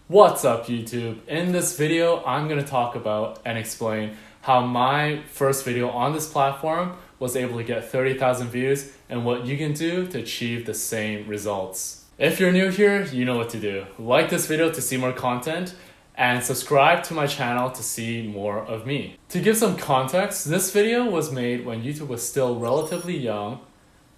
What's up YouTube? In this video, I'm going to talk about and explain how my first video on this platform was able to get 30,000 views and what you can do to achieve the same results. If you're new here, you know what to do. Like this video to see more content and subscribe to my channel to see more of me. To give some context, this video was made when YouTube was still relatively young,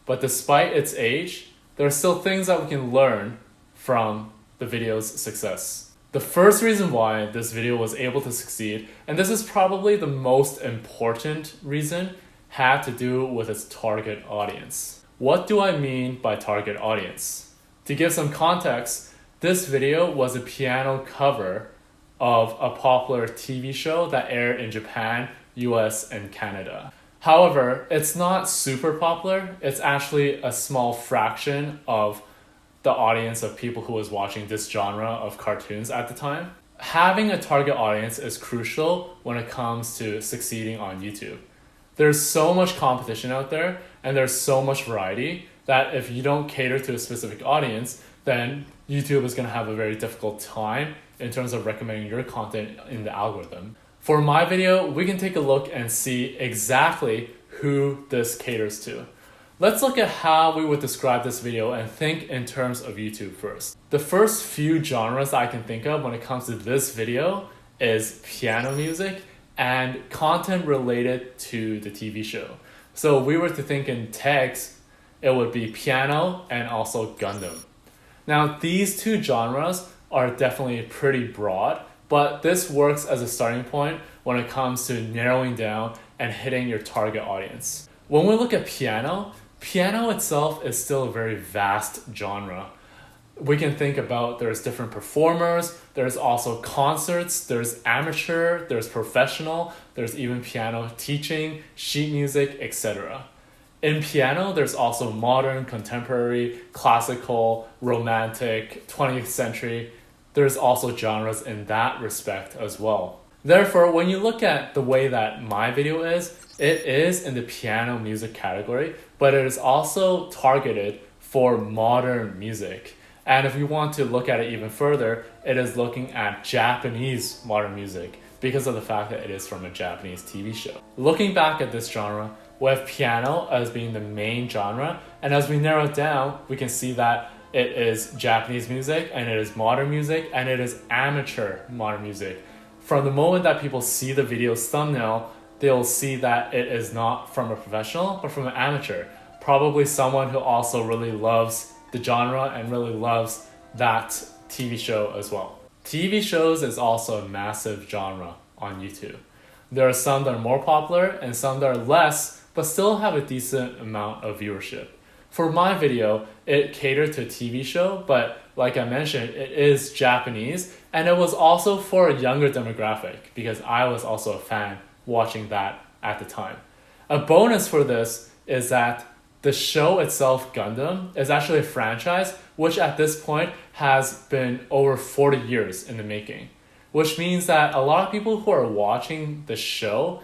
but despite its age, there are still things that we can learn from the video's success. The first reason why this video was able to succeed, and this is probably the most important reason, had to do with its target audience. What do I mean by target audience? To give some context, this video was a piano cover of a popular TV show that aired in Japan, US, and Canada. However, it's not super popular. It's actually a small fraction of the audience of people who was watching this genre of cartoons at the time. Having a target audience is crucial when it comes to succeeding on YouTube. There's so much competition out there and there's so much variety that if you don't cater to a specific audience, then YouTube is going to have a very difficult time in terms of recommending your content in the algorithm. For my video, we can take a look and see exactly who this caters to. Let's look at how we would describe this video and think in terms of YouTube first. The first few genres I can think of when it comes to this video is piano music and content related to the TV show. So if we were to think in tags, it would be piano and also Gundam. Now these two genres are definitely pretty broad, but this works as a starting point when it comes to narrowing down and hitting your target audience. When we look at piano itself is still a very vast genre. We can think about there's different performers, there's also concerts, there's amateur, there's professional, there's even piano teaching, sheet music, etc. In piano, there's also modern, contemporary, classical, romantic, 20th century. There's also genres in that respect as well. Therefore, when you look at the way that my video is, it is in the piano music category, but it is also targeted for modern music. And if you want to look at it even further, it is looking at Japanese modern music because of the fact that it is from a Japanese TV show. Looking back at this genre, we have piano as being the main genre, and as we narrow it down, we can see that it is Japanese music, and it is modern music, and it is amateur modern music. From the moment that people see the video's thumbnail, they'll see that it is not from a professional, but from an amateur. Probably someone who also really loves the genre and really loves that TV show as well. TV shows is also a massive genre on YouTube. There are some that are more popular and some that are less, but still have a decent amount of viewership. For my video, it catered to a TV show, but like I mentioned, it is Japanese, and it was also for a younger demographic because I was also a fan watching that at the time. A bonus for this is that the show itself, Gundam, is actually a franchise which at this point has been over 40 years in the making, which means that a lot of people who are watching the show,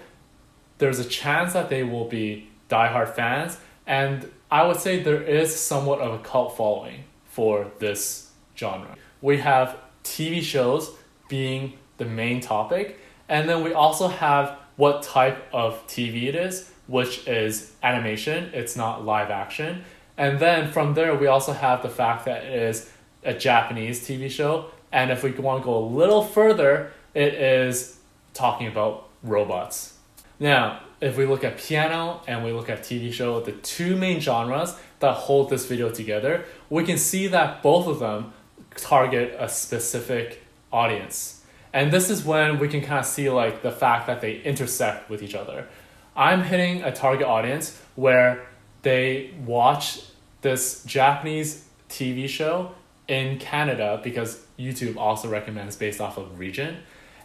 there's a chance that they will be diehard fans, and I would say there is somewhat of a cult following for this genre. We have TV shows being the main topic, and then we also have what type of TV it is, which is animation, it's not live action. And then from there, we also have the fact that it is a Japanese TV show, and if we want to go a little further, it is talking about robots. Now, if we look at piano and we look at TV show, the two main genres that hold this video together, we can see that both of them target a specific audience. And this is when we can kind of see like the fact that they intersect with each other. I'm hitting a target audience where they watch this Japanese TV show in Canada because YouTube also recommends based off of region.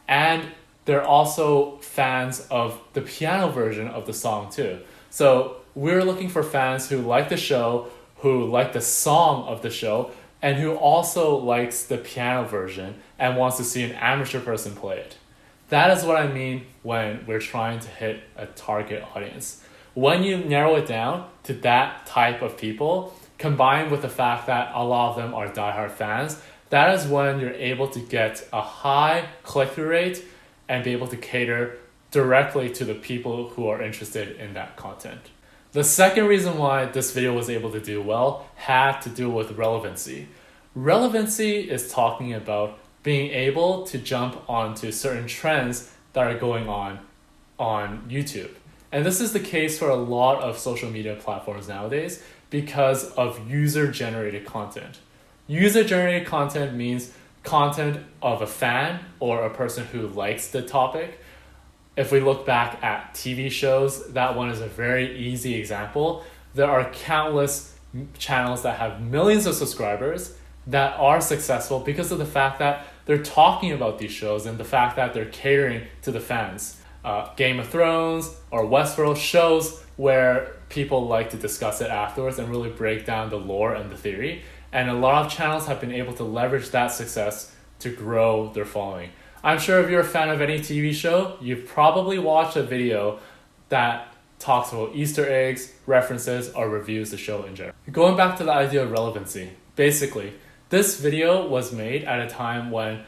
And they're also fans of the piano version of the song too. So we're looking for fans who like the show, who like the song of the show, and who also likes the piano version and wants to see an amateur person play it. That is what I mean when we're trying to hit a target audience. When you narrow it down to that type of people, combined with the fact that a lot of them are diehard fans, that is when you're able to get a high click-through rate and be able to cater directly to the people who are interested in that content. The second reason why this video was able to do well had to do with relevancy. Relevancy is talking about being able to jump onto certain trends that are going on YouTube. And this is the case for a lot of social media platforms nowadays because of user-generated content. User-generated content means content of a fan or a person who likes the topic. If we look back at TV shows, that one is a very easy example. There are countless channels that have millions of subscribers that are successful because of the fact that they're talking about these shows and the fact that they're catering to the fans. Game of Thrones or Westworld, shows where people like to discuss it afterwards and really break down the lore and the theory. And a lot of channels have been able to leverage that success to grow their following. I'm sure if you're a fan of any TV show, you've probably watched a video that talks about Easter eggs, references, or reviews the show in general. Going back to the idea of relevancy, basically, this video was made at a time when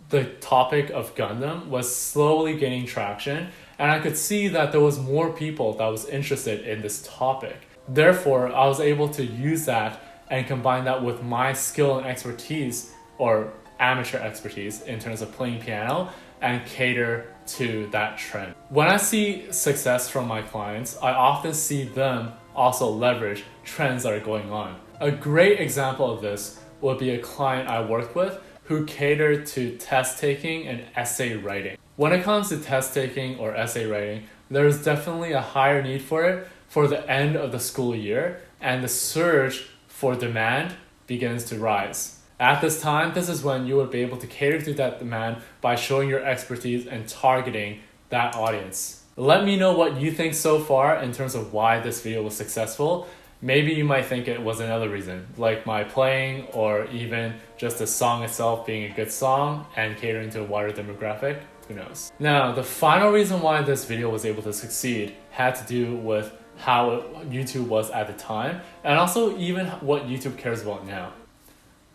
the topic of Gundam was slowly gaining traction, and I could see that there was more people that was interested in this topic. Therefore, I was able to use that and combine that with my skill and expertise, or amateur expertise in terms of playing piano, and cater to that trend. When I see success from my clients, I often see them also leverage trends that are going on. A great example of this would be a client I worked with who catered to test taking and essay writing. When it comes to test taking or essay writing, there's definitely a higher need for it for the end of the school year, and the surge for demand begins to rise. At this time, this is when you would be able to cater to that demand by showing your expertise and targeting that audience. Let me know what you think so far in terms of why this video was successful. Maybe you might think it was another reason, like my playing or even just the song itself being a good song and catering to a wider demographic. Who knows? Now, the final reason why this video was able to succeed had to do with how YouTube was at the time, and also even what YouTube cares about now.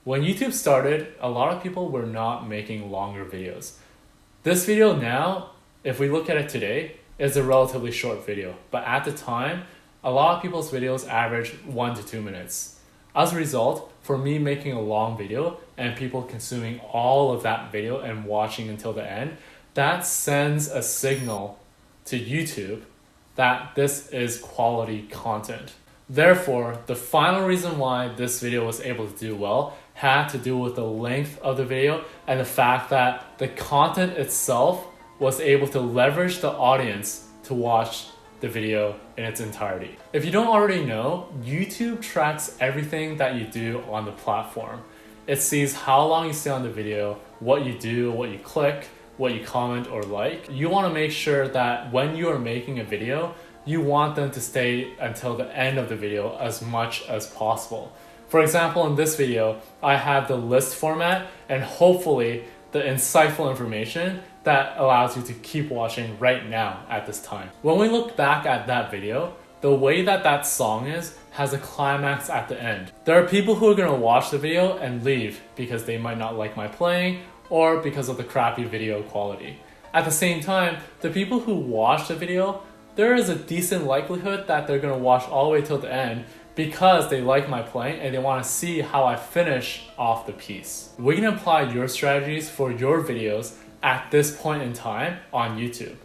When YouTube started, a lot of people were not making longer videos. This video now, if we look at it today, is a relatively short video, but at the time, a lot of people's videos average 1 to 2 minutes. As a result, for me making a long video and people consuming all of that video and watching until the end, that sends a signal to YouTube that this is quality content. Therefore, the final reason why this video was able to do well had to do with the length of the video and the fact that the content itself was able to leverage the audience to watch the video in its entirety. If you don't already know, YouTube tracks everything that you do on the platform. It sees how long you stay on the video, what you do, what you click, what you comment or like. You want to make sure that when you are making a video, you want them to stay until the end of the video as much as possible. For example, in this video, I have the list format and hopefully the insightful information that allows you to keep watching right now at this time. When we look back at that video, the way that that song is has a climax at the end. There are people who are going to watch the video and leave because they might not like my playing or because of the crappy video quality. At the same time, the people who watch the video, there is a decent likelihood that they're going to watch all the way till the end because they like my playing and they want to see how I finish off the piece. We can apply your strategies for your videos at this point in time on YouTube.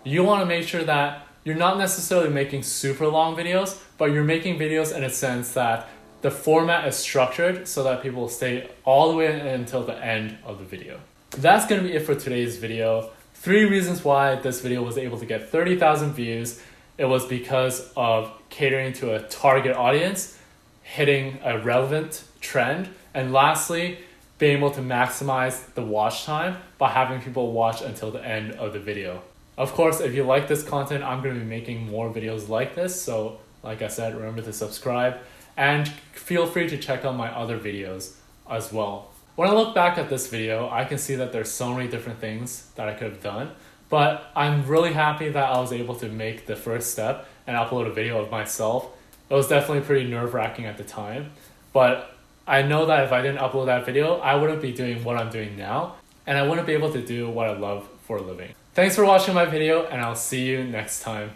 You want to make sure that you're not necessarily making super long videos, but you're making videos in a sense that the format is structured so that people will stay all the way until the end of the video. That's going to be it for today's video. 3 reasons why this video was able to get 30,000 views. It was because of catering to a target audience, hitting a relevant trend, and lastly, being able to maximize the watch time by having people watch until the end of the video. Of course, if you like this content, I'm going to be making more videos like this. So like I said, remember to subscribe and feel free to check out my other videos as well. When I look back at this video, I can see that there's so many different things that I could have done, but I'm really happy that I was able to make the first step and upload a video of myself. It was definitely pretty nerve-wracking at the time, but I know that if I didn't upload that video, I wouldn't be doing what I'm doing now, and I wouldn't be able to do what I love for a living. Thanks for watching my video, and I'll see you next time.